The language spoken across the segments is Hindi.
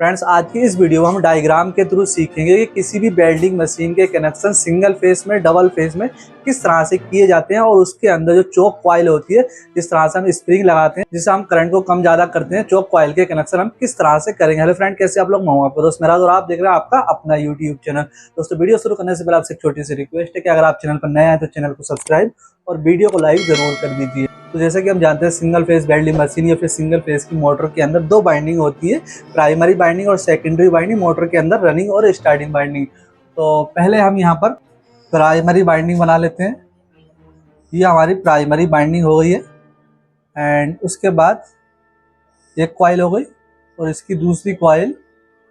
फ्रेंड्स, आज की इस वीडियो में हम डायग्राम के थ्रू सीखेंगे कि किसी भी वेल्डिंग मशीन के कनेक्शन सिंगल फेस में, डबल फेस में किस तरह से किए जाते हैं और उसके अंदर जो चोक कॉइल होती है, जिस तरह से हम स्प्रिंग लगाते हैं, जिससे हम करंट को कम ज्यादा करते हैं, चोक कॉइल के कनेक्शन हम किस तरह से करेंगे। हेलो फ्रेंड, कैसे आप लोग? मैं हूं आपका दोस्त मेरा और आप देख रहे हैं आपका अपना यूट्यूब चैनल। दोस्तों, वीडियो शुरू करने से पहले आपसे एक छोटी सी रिक्वेस्ट है कि अगर आप चैनल पर नए हैं तो चैनल को सब्सक्राइब और वीडियो को लाइक जरूर कर दीजिए। तो जैसे कि हम जानते हैं, सिंगल फेस वेल्डिंग मशीन या फिर सिंगल फेस की मोटर के अंदर दो बाइंडिंग होती है, प्राइमरी बाइंडिंग और सेकेंडरी बाइंडिंग, मोटर के अंदर रनिंग और स्टार्टिंग बाइंडिंग। तो पहले हम यहाँ पर प्राइमरी बाइंडिंग बना लेते हैं। ये हमारी प्राइमरी बाइंडिंग हो गई है एंड उसके बाद एक कॉइल हो गई और इसकी दूसरी कॉइल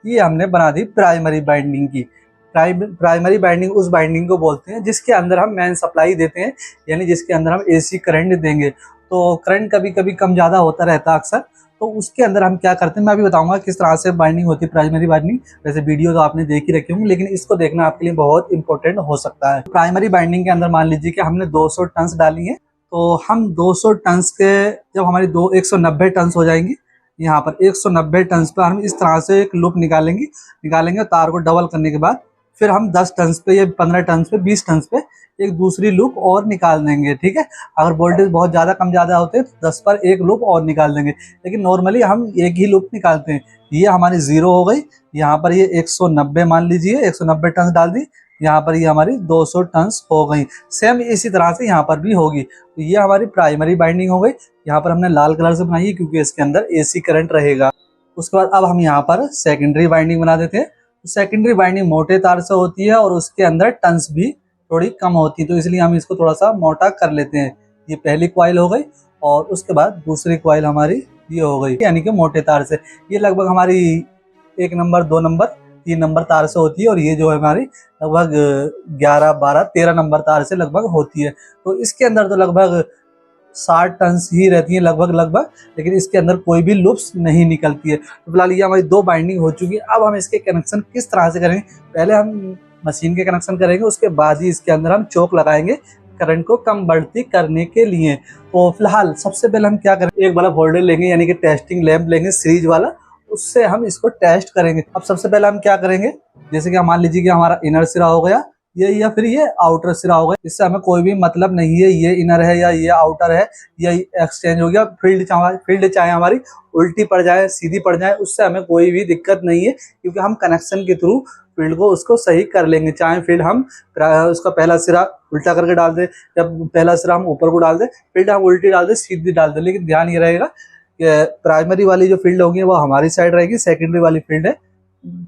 ये हमने बना दी प्राइमरी बाइंडिंग की। प्राइमरी बाइंडिंग उस बाइंडिंग को बोलते हैं जिसके अंदर हम मेन सप्लाई देते हैं, यानी जिसके अंदर हम एसी करंट देंगे। तो करंट कभी कभी कम ज़्यादा होता रहता है अक्सर, तो उसके अंदर हम क्या करते हैं मैं अभी बताऊंगा किस तरह से बाइंडिंग होती है प्राइमरी बाइंडिंग। वैसे वीडियो तो आपने देख ही रखी होंगी, लेकिन इसको देखना आपके लिए बहुत इंपॉर्टेंट हो सकता है। प्राइमरी बाइंडिंग के अंदर मान लीजिए कि हमने 200 टन्स डाली है, तो हम 200 टन्स के जब हमारी 190 टन्स हो जाएंगी, यहाँ पर 190 टन्स पर हम इस तरह से एक लूप निकालेंगे तार को डबल करने के बाद फिर हम 10 टन्स पे या 15 टन्स पे 20 टन्स पे एक दूसरी लूप और निकाल देंगे। ठीक है, अगर वोल्टेज बहुत ज़्यादा कम ज़्यादा होते हैं तो 10 पर एक लूप और निकाल देंगे, लेकिन नॉर्मली हम एक ही लूप निकालते हैं। ये हमारी 0 हो गई, यहाँ पर ये 190 मान लीजिए 190 टन्स डाल दी, यहाँ पर ये हमारी 200 टन्स हो गई। सेम इसी तरह से यहाँ पर भी होगी। तो ये हमारी प्राइमरी बाइंडिंग हो गई। यहाँ पर हमने लाल कलर से बनाई है क्योंकि इसके अंदर एसी करंट रहेगा। उसके बाद अब हम यहाँ पर सेकेंडरी बाइंडिंग बना देते हैं। सेकेंडरी बाइंडिंग मोटे तार से होती है और उसके अंदर टन्स भी थोड़ी कम होती है, तो इसलिए हम इसको थोड़ा सा मोटा कर लेते हैं। ये पहली कॉइल हो गई और उसके बाद दूसरी कॉइल हमारी ये हो गई, यानी कि मोटे तार से। ये लगभग हमारी 1 नंबर 2 नंबर 3 नंबर तार से होती है और ये जो है हमारी लगभग 11 12 13 नंबर तार से लगभग होती है। तो इसके अंदर तो लगभग 60 टन्स ही रहती है लगभग, लेकिन इसके अंदर कोई भी लूप्स नहीं निकलती है। तो फिलहाल ये हमारी 2 बाइंडिंग हो चुकी है। अब हम इसके कनेक्शन किस तरह से करेंगे, पहले हम मशीन के कनेक्शन करेंगे, उसके बाद ही इसके अंदर हम चोक लगाएंगे करंट को कम बढ़ती करने के लिए। तो फिलहाल सबसे पहले हम क्या करेंगे, एक बड़ा होल्डर लेंगे यानी कि टेस्टिंग लैंप लेंगे सीरीज वाला, उससे हम इसको टेस्ट करेंगे। अब सबसे पहले हम क्या करेंगे, जैसे कि मान लीजिए कि हमारा इनर सिरा हो गया ये या फिर ये आउटर सिरा हो गया, इससे हमें कोई भी मतलब नहीं है ये इनर है या ये आउटर है, या एक्सचेंज हो गया। फील्ड चाहे हमारी उल्टी पड़ जाए सीधी पड़ जाए, उससे हमें कोई भी दिक्कत नहीं है, क्योंकि हम कनेक्शन के थ्रू फील्ड को उसको सही कर लेंगे। चाहे फील्ड हम उसका पहला सिरा उल्टा करके डाल दें या पहला सिरा हम ऊपर को डाल दें, फील्ड हम उल्टी डाल दें सीधी डाल दें, लेकिन ध्यान ये रहेगा कि प्राइमरी वाली जो फील्ड होगी वो हमारी साइड रहेगी, सेकेंडरी वाली फील्ड है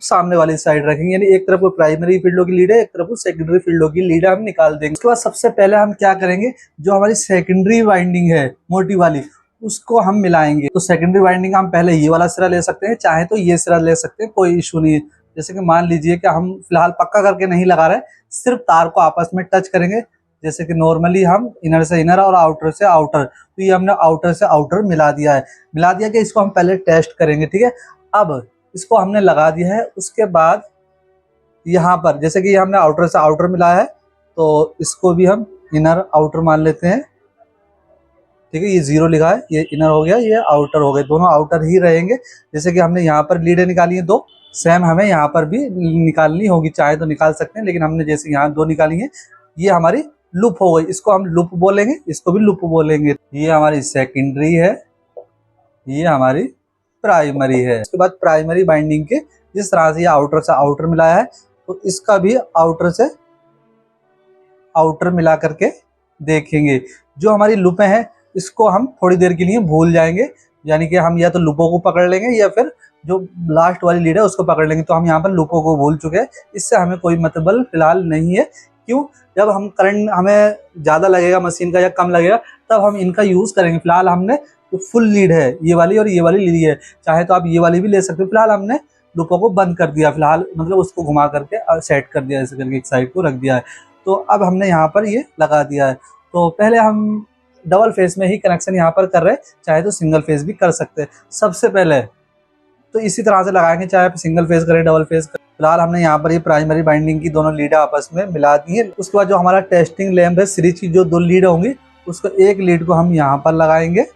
सामने वाली साइड रखेंगे, यानी एक तरफ प्राइमरी फील्डों की लीड है, एक तरफ सेकेंडरी फील्डों की लीड है, हम निकाल देंगे। उसके बाद सबसे पहले हम क्या करेंगे, जो हमारी सेकेंडरी वाइंडिंग है मोटी वाली उसको हम मिलाएंगे। तो सेकेंडरी वाइंडिंग हम पहले ये वाला सिरा ले सकते हैं, चाहे तो ये सिरा ले सकते हैं, कोई इशू नहीं है। जैसे कि मान लीजिए कि हम फिलहाल पक्का करके नहीं लगा रहे, सिर्फ तार को आपस में टच करेंगे, जैसे कि नॉर्मली हम इनर से इनर और आउटर से आउटर, तो ये हमने आउटर से आउटर मिला दिया कि इसको हम पहले टेस्ट करेंगे। ठीक है, अब इसको हमने लगा दिया है। उसके बाद यहाँ पर जैसे कि हमने आउटर से आउटर मिलाया है, तो इसको भी हम इनर आउटर मान लेते हैं। ठीक है, ये 0 लिखा है, ये इनर हो गया, ये आउटर हो गए, दोनों आउटर ही रहेंगे। जैसे कि हमने यहाँ पर लीडें निकाली है 2, सेम हमें यहाँ पर भी निकालनी होगी, चाहे तो निकाल सकते हैं, लेकिन हमने जैसे यहाँ 2 निकाली है, ये हमारी लूप हो गई, इसको हम लूप बोलेंगे, इसको भी लूप बोलेंगे। ये हमारी सेकेंडरी है, ये हमारी प्राइमरी है। उसके बाद प्राइमरी बाइंडिंग के जिस तरह से ये आउटर से आउटर मिलाया है, तो इसका भी आउटर से आउटर मिला करके देखेंगे। जो हमारी लूपें हैं इसको हम थोड़ी देर के लिए भूल जाएंगे, यानी कि हम या तो लूपों को पकड़ लेंगे या फिर जो लास्ट वाली लीड है उसको पकड़ लेंगे। तो हम यहाँ पर लूपों को भूल चुके हैं, इससे हमें कोई मतलब फिलहाल नहीं है। क्यों, जब हम करंट हमें ज़्यादा लगेगा मशीन का या कम लगेगा तब हम इनका यूज़ करेंगे। फिलहाल हमने जो फुल लीड है ये वाली और ये वाली लीड है, चाहे तो आप ये वाली भी ले सकते हो। फिलहाल हमने लूपों को बंद कर दिया, फिलहाल मतलब उसको घुमा करके सेट कर दिया, ऐसे करके एक साइड को रख दिया है। तो अब हमने यहाँ पर ये लगा दिया है। तो पहले हम डबल फेस में ही कनेक्शन यहाँ पर कर रहे हैं, चाहे तो सिंगल फेस भी कर सकते हैं। सबसे पहले तो इसी तरह से लगाएंगे, चाहे सिंगल फेस करें डबल फेस करें। फिलहाल हमने यहाँ पर ये प्राइमरी बाइंडिंग की दोनों लीड आपस में मिला दी है। उसके बाद जो हमारा टेस्टिंग लैंप है सीरीज की जो 2 लीड होंगी, उसको एक लीड को हम यहाँ पर लगाएंगे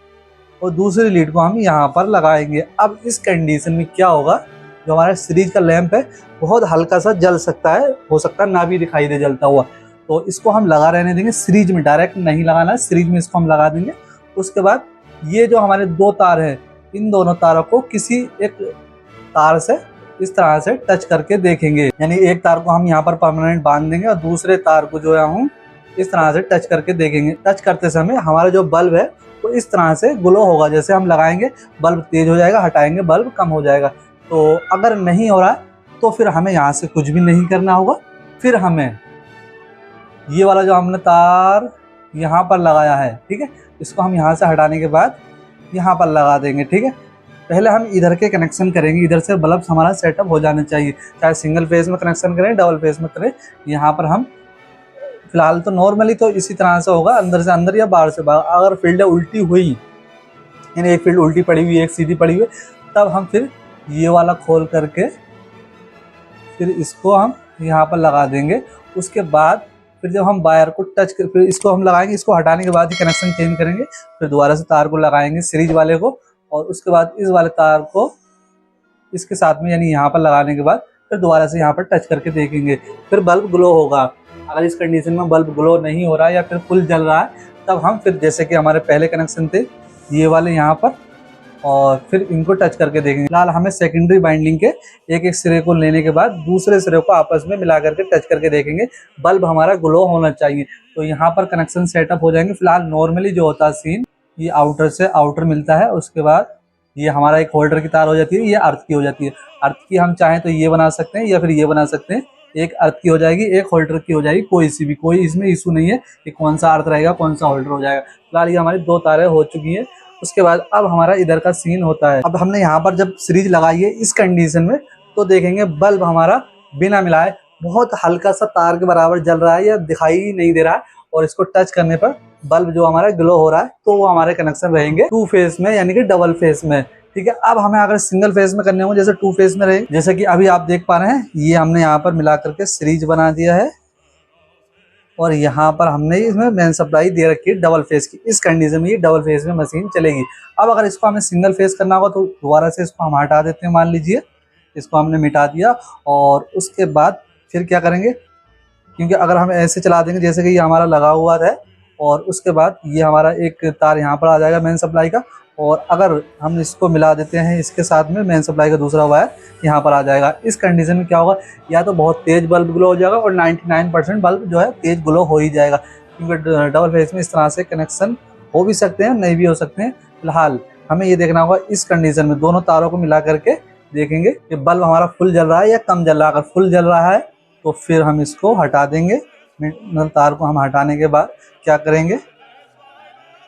और दूसरी लीड को हम यहाँ पर लगाएंगे। अब इस कंडीशन में क्या होगा जो हमारा सीरीज का लैंप है बहुत हल्का सा जल सकता है, हो सकता है ना भी दिखाई दे जलता हुआ। तो इसको हम लगा रहने देंगे सीरीज में, डायरेक्ट नहीं लगाना है, सीरीज में इसको हम लगा देंगे। उसके बाद ये जो हमारे 2 तार है, इन दोनों तारों को किसी एक तार से इस तरह से टच करके देखेंगे, यानी एक तार को हम यहाँ पर परमानेंट बांध देंगे और दूसरे तार को जो है हम इस तरह से टच करके देखेंगे। टच करते समय हमारा जो बल्ब है वो इस तरह से ग्लो होगा, जैसे हम लगाएंगे बल्ब तेज हो जाएगा, हटाएंगे बल्ब कम हो जाएगा। तो अगर नहीं हो रहा है तो फिर हमें यहाँ से कुछ भी नहीं करना होगा। फिर हमें ये वाला जो हमने तार यहाँ पर लगाया है, ठीक है, इसको हम यहाँ से हटाने के बाद यहाँ पर लगा देंगे, ठीक है। पहले हम इधर के कनेक्शन करेंगे, इधर से बल्ब हमारा सेटअप हो जाना चाहिए, चाहे सिंगल फेज में कनेक्शन करें डबल फेज में करें। यहाँ पर हम फिलहाल तो नॉर्मली तो इसी तरह से होगा, अंदर से अंदर या बाहर से बाहर। अगर फील्ड उल्टी हुई, यानी एक फील्ड उल्टी पड़ी हुई एक सीधी पड़ी हुई, तब हम फिर ये वाला खोल करके फिर इसको हम यहाँ पर लगा देंगे। उसके बाद फिर जब हम वायर को टच कर फिर इसको हम लगाएंगे, इसको हटाने के बाद ही कनेक्शन चेंज करेंगे। फिर दोबारा से तार को लगाएंगे सीरीज वाले को, और उसके बाद इस वाले तार को इसके साथ में यानी यहाँ पर लगाने के बाद फिर दोबारा से यहाँ पर टच करके देखेंगे, फिर बल्ब ग्लो होगा। अगर इस कंडीशन में बल्ब ग्लो नहीं हो रहा है या फिर फुल जल रहा है, तब हम फिर जैसे कि हमारे पहले कनेक्शन थे ये वाले यहाँ पर, और फिर इनको टच करके देखेंगे। फिलहाल हमें सेकेंडरी बाइंडिंग के एक एक सिरे को लेने के बाद दूसरे सिरे को आपस में मिला करके टच करके देखेंगे, बल्ब हमारा ग्लो होना चाहिए। तो यहाँ पर कनेक्शन सेटअप हो जाएंगे। फिलहाल नॉर्मली जो होता है सीन, ये आउटर से आउटर मिलता है, उसके बाद ये हमारा एक होल्डर की तार हो जाती है, ये अर्थ की हो जाती है। अर्थ की हम चाहें तो ये बना सकते हैं या फिर ये बना सकते हैं, एक अर्थ की हो जाएगी एक होल्डर की हो जाएगी, कोई इसमें इशू नहीं है कि कौन सा अर्थ रहेगा कौन सा होल्डर हो जाएगा। फिलहाल ये हमारी 2 तारें हो चुकी हैं। उसके बाद अब हमारा इधर का सीन होता है, अब हमने यहाँ पर जब सीरीज लगाई है इस कंडीशन में, तो देखेंगे बल्ब हमारा बिना मिलाए बहुत हल्का सा तार के बराबर जल रहा है या दिखाई ही नहीं दे रहा है, और इसको टच करने पर बल्ब जो हमारा ग्लो हो रहा है, तो वो हमारे कनेक्शन रहेंगे 2 फेज में यानी कि डबल फेज में, ठीक है। अब हमें अगर सिंगल फेज में करने हो जैसे 2 फेज में रहे, जैसे कि अभी आप देख पा रहे हैं, ये हमने यहाँ पर मिला करके सीरीज बना दिया है और यहाँ पर हमने इसमें मेन सप्लाई दे रखी है डबल फेज की। इस कंडीशन में ये डबल फेज में मशीन चलेगी। अब अगर इसको हमें सिंगल फेज करना होगा तो दोबारा से इसको हम हटा देते हैं, मान लीजिए इसको हमने मिटा दिया, और उसके बाद फिर क्या करेंगे, क्योंकि अगर हम ऐसे चला देंगे जैसे कि ये हमारा लगा हुआ है, और उसके बाद ये हमारा एक तार यहाँ पर आ जाएगा मेन सप्लाई का, और अगर हम इसको मिला देते हैं इसके साथ में मेन सप्लाई का दूसरा वायर यहाँ पर आ जाएगा। इस कंडीशन में क्या होगा, या तो बहुत तेज बल्ब ग्लो हो जाएगा और 99% बल्ब जो है तेज ग्लो हो ही जाएगा, क्योंकि डबल फेज में इस तरह से कनेक्शन हो भी सकते हैं नहीं भी हो सकते हैं। फिलहाल हमें ये देखना होगा इस कंडीशन में दोनों तारों को मिला करके देखेंगे कि बल्ब हमारा फुल जल रहा है या कम जल रहा है। अगर फुल जल रहा है तो फिर हम इसको हटा देंगे। तार को हम हटाने के बाद क्या करेंगे,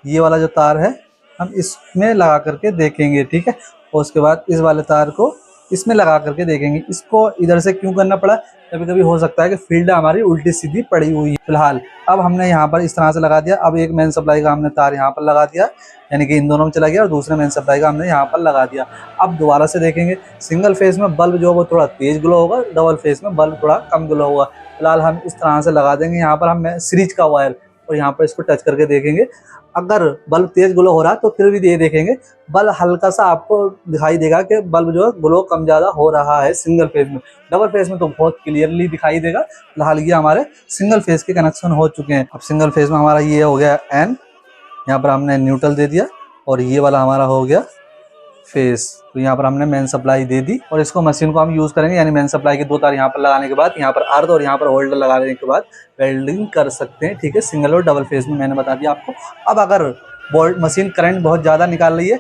ये वाला जो तार है हम इसमें लगा करके देखेंगे, ठीक है। और उसके बाद इस वाले तार को इसमें लगा करके देखेंगे। इसको इधर से क्यों करना पड़ा, कभी कभी हो सकता है कि फील्ड हमारी उल्टी सीधी पड़ी हुई है। फिलहाल अब हमने यहाँ पर इस तरह से लगा दिया। अब एक मेन सप्लाई का हमने तार यहाँ पर लगा दिया, यानी कि इन दोनों में चला गया, और दूसरे मेन सप्लाई का हमने यहाँ पर लगा दिया। अब दोबारा से देखेंगे, सिंगल फेज में बल्ब जो है वो थोड़ा तेज ग्लो होगा, डबल फेज में बल्ब थोड़ा कम ग्लो होगा। फिलहाल हम इस तरह से लगा देंगे। यहाँ पर हम सीरीज का वायर और यहाँ पर इसको टच करके देखेंगे। अगर बल्ब तेज ग्लो हो रहा है तो फिर भी ये देखेंगे बल्ब हल्का सा आपको दिखाई देगा कि बल्ब जो है ग्लो कम ज़्यादा हो रहा है सिंगल फेज में। डबल फेज में तो बहुत क्लियरली दिखाई देगा। फिलहाल ये हमारे सिंगल फेज के कनेक्शन हो चुके हैं। अब सिंगल फेज में हमारा ये हो गया एन, यहाँ पर हमने न्यूट्रल दे दिया, और ये वाला हमारा हो गया फेस। तो यहाँ पर हमने मेन सप्लाई दे दी, और इसको मशीन को हम यूज़ करेंगे, यानी मेन सप्लाई के 2 तार यहाँ पर लगाने के बाद यहाँ पर अर्थ और यहाँ पर होल्डर लगाने के बाद वेल्डिंग कर सकते हैं, ठीक है, सिंगल और डबल फेज में मैंने बता दिया आपको। अब अगर बोल्ट मशीन करंट बहुत ज़्यादा निकाल रही है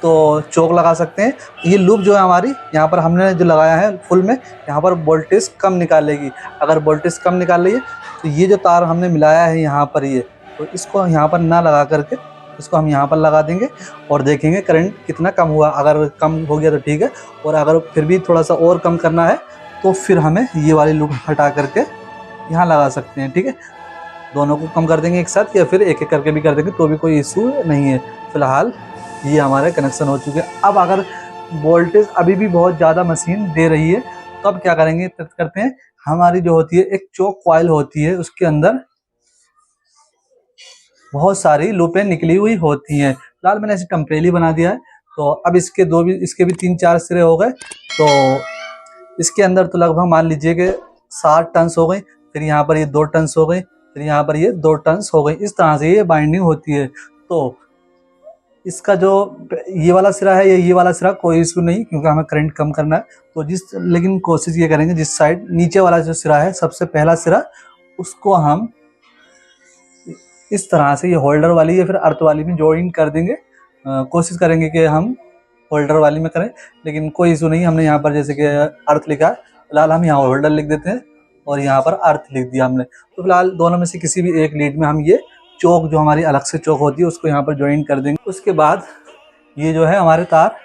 तो चोक लगा सकते हैं। ये लूप जो है हमारी यहाँ पर हमने जो लगाया है फुल में, यहाँ पर वोल्टेज कम निकालेगी। अगर वोल्टेज कम निकाल रही है तो ये जो तार हमने मिलाया है यहाँ पर, ये तो इसको यहाँ पर ना लगा करके इसको हम यहाँ पर लगा देंगे और देखेंगे करंट कितना कम हुआ। अगर कम हो गया तो ठीक है, और अगर फिर भी थोड़ा सा और कम करना है तो फिर हमें ये वाली लूप हटा करके यहाँ लगा सकते हैं, ठीक है। दोनों को कम कर देंगे एक साथ, या फिर एक एक करके भी कर देंगे तो भी कोई इशू नहीं है। फिलहाल ये हमारे कनेक्शन हो चुके हैं। अब अगर वोल्टेज अभी भी बहुत ज़्यादा मशीन दे रही है तो अब क्या करेंगे, करते हैं, हमारी जो होती है एक चोक कॉइल होती है, उसके अंदर बहुत सारी लूपें निकली हुई होती हैं। फिलहाल मैंने ऐसे टेम्परेरी बना दिया है, तो अब इसके भी 3-4 सिरे हो गए। तो इसके अंदर तो लगभग मान लीजिए कि 7 टन्स हो गई, फिर यहाँ पर ये 2 टन्स हो गई, फिर यहाँ पर ये 2 टन्स हो गई। इस तरह से ये बाइंडिंग होती है। तो इसका जो ये वाला सिरा है या ये वाला सिरा कोई इशू नहीं, क्योंकि हमें करंट कम करना है। तो लेकिन कोशिश ये करेंगे जिस साइड नीचे वाला जो सिरा है, सबसे पहला सिरा, उसको हम इस तरह से ये होल्डर वाली या फिर अर्थ वाली में जॉइन कर देंगे। कोशिश करेंगे कि हम होल्डर वाली में करें, लेकिन कोई इशू नहीं। हमने यहाँ पर जैसे कि अर्थ लिखा है, फिलहाल हम यहाँ होल्डर लिख देते हैं और यहाँ पर अर्थ लिख दिया हमने। तो फिलहाल दोनों में से किसी भी एक लीड में हम ये चौक जो हमारी अलग से चौक होती है उसको यहाँ पर ज्वाइन कर देंगे। उसके बाद ये जो है हमारे तार,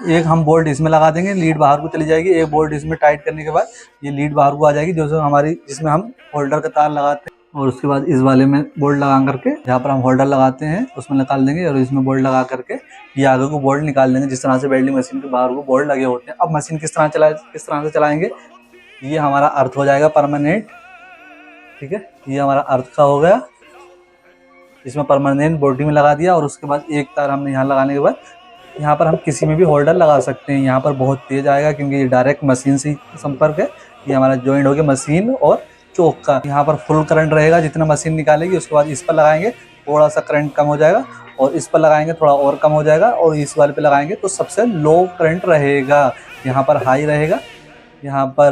एक हम बोल्ट इसमें लगा देंगे, लीड बाहर को चली जाएगी। एक बोल्ट इसमें टाइट करने के बाद ये लीड बाहर को आ जाएगी, जो हमारी जिसमें हम होल्डर का तार लगाते हैं। और उसके बाद इस वाले में बोल्ट लगा करके जहाँ पर हम होल्डर लगाते हैं उसमें निकाल देंगे, और इसमें बोल्ट लगा करके ये आगे को बोल्ट निकाल देंगे, जिस तरह से वेल्डिंग मशीन के बाहर को बोल्ट लगे होते हैं। अब मशीन किस तरह से चलाएंगे, ये हमारा अर्थ हो जाएगा परमानेंट। ठीक है, ये हमारा अर्थ का हो गया, इसमें परमानेंट बॉडी में लगा दिया। और उसके बाद एक तार हमने यहाँ लगाने के बाद यहाँ पर हम किसी में भी होल्डर लगा सकते हैं। यहाँ पर बहुत तेज आएगा क्योंकि ये डायरेक्ट मशीन से संपर्क है। ये हमारा जॉइंट हो गया मशीन और चौक का। यहाँ पर फुल करंट रहेगा जितना मशीन निकालेगी। उसके बाद इस पर लगाएंगे, थोड़ा सा करंट कम हो जाएगा, और इस पर लगाएंगे थोड़ा और कम हो जाएगा, और इस वाले पे लगाएंगे तो सबसे लो करंट रहेगा। यहाँ पर हाई रहेगा, यहाँ पर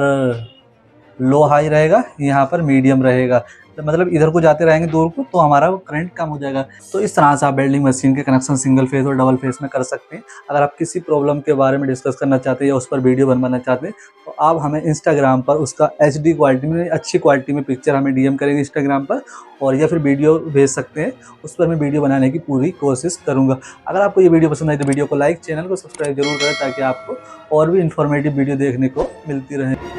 लो हाई रहेगा, यहाँ पर मीडियम रहेगा। तो मतलब इधर को जाते रहेंगे दूर को तो हमारा करंट कम हो जाएगा। तो इस तरह से आप वेल्डिंग मशीन के कनेक्शन सिंगल फेस और डबल फेस में कर सकते हैं। अगर आप किसी प्रॉब्लम के बारे में डिस्कस करना चाहते हैं या उस पर वीडियो बनवाना चाहते हैं तो आप हमें इंस्टाग्राम पर उसका HD क्वालिटी में, अच्छी क्वालिटी में पिक्चर हमें DM करेंगे इंस्टाग्राम पर, और या फिर वीडियो भेज सकते हैं, उस पर मैं वीडियो बनाने की पूरी कोशिश करूँगा। अगर आपको ये वीडियो पसंद आई तो वीडियो को लाइक, चैनल को सब्सक्राइब जरूर करें ताकि आपको और भी इन्फॉर्मेटिव वीडियो देखने को मिलती रहे।